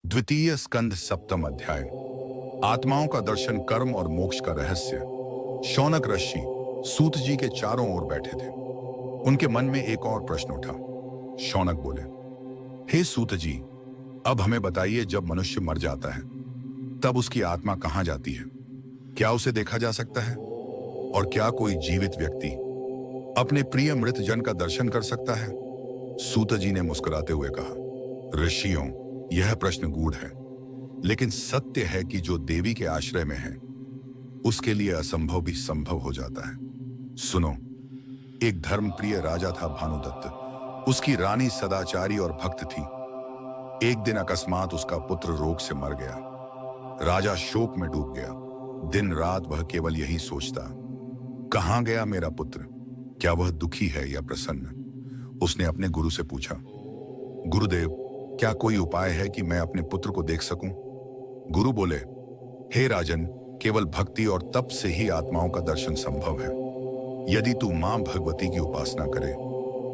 द्वितीय स्कंद सप्तम अध्याय। आत्माओं का दर्शन, कर्म और मोक्ष का रहस्य। शौनक ऋषि सूत जी के चारों ओर बैठे थे। उनके मन में एक और प्रश्न उठा। शौनक बोले, हे सूत जी, अब हमें बताइए, जब मनुष्य मर जाता है तब उसकी आत्मा कहां जाती है? क्या उसे देखा जा सकता है? और क्या कोई जीवित व्यक्ति अपने प्रिय मृत जन का दर्शन कर सकता है? सूत जी ने मुस्कुराते हुए कहा, ऋषियों, यह प्रश्न गूढ़ है, लेकिन सत्य है कि जो देवी के आश्रय में है उसके लिए असंभव भी संभव हो जाता है। सुनो, एक धर्मप्रिय राजा था भानुदत्त। उसकी रानी सदाचारी और भक्त थी। एक दिन अकस्मात उसका पुत्र रोग से मर गया। राजा शोक में डूब गया। दिन रात वह केवल यही सोचता, कहां गया मेरा पुत्र? क्या वह दुखी है या प्रसन्न? उसने अपने गुरु से पूछा, गुरुदेव, क्या कोई उपाय है कि मैं अपने पुत्र को देख सकूं? गुरु बोले, हे राजन, केवल भक्ति और तप से ही आत्माओं का दर्शन संभव है। यदि तू मां भगवती की उपासना करे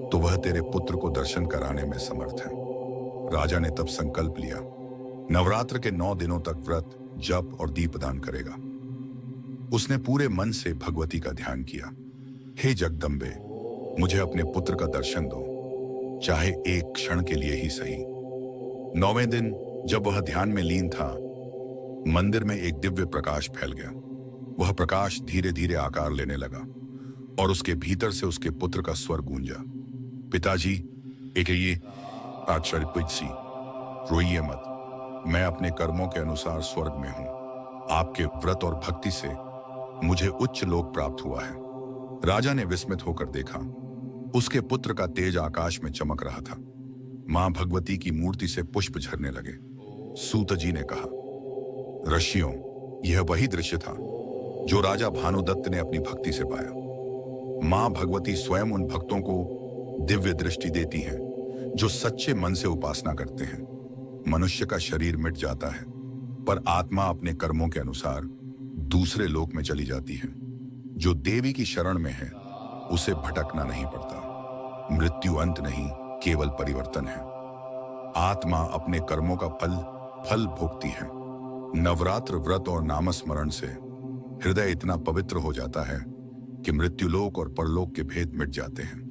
तो वह तेरे पुत्र को दर्शन कराने में समर्थ है। राजा ने तब संकल्प लिया, नवरात्र के 9 दिनों तक व्रत, जप और दीपदान करेगा। उसने पूरे मन से भगवती का ध्यान किया। हे जगदम्बे, मुझे अपने पुत्र का दर्शन दो, चाहे एक क्षण के लिए ही सही। 9वें दिन जब वह ध्यान में लीन था, मंदिर में एक दिव्य प्रकाश फैल गया। वह प्रकाश धीरे धीरे आकार लेने लगा और उसके भीतर से उसके पुत्र का स्वर गूंजा, पिताजी, एक ये आश्चर्यपित रोइए मत, मैं अपने कर्मों के अनुसार स्वर्ग में हूं। आपके व्रत और भक्ति से मुझे उच्च लोक प्राप्त हुआ है। राजा ने विस्मित होकर देखा, उसके पुत्र का तेज आकाश में चमक रहा था। मां भगवती की मूर्ति से पुष्प झरने लगे। सूत जी ने कहा, ऋषियों, यह वही दृश्य था जो राजा भानुदत्त ने अपनी भक्ति से पाया। मां भगवती स्वयं उन भक्तों को दिव्य दृष्टि देती हैं जो सच्चे मन से उपासना करते हैं। मनुष्य का शरीर मिट जाता है, पर आत्मा अपने कर्मों के अनुसार दूसरे लोक में चली जाती है। जो देवी की शरण में है उसे भटकना नहीं पड़ता। मृत्यु अंत नहीं, केवल परिवर्तन है। आत्मा अपने कर्मों का फल भोगती है। नवरात्र व्रत और नामस्मरण से हृदय इतना पवित्र हो जाता है कि मृत्युलोक और परलोक के भेद मिट जाते हैं।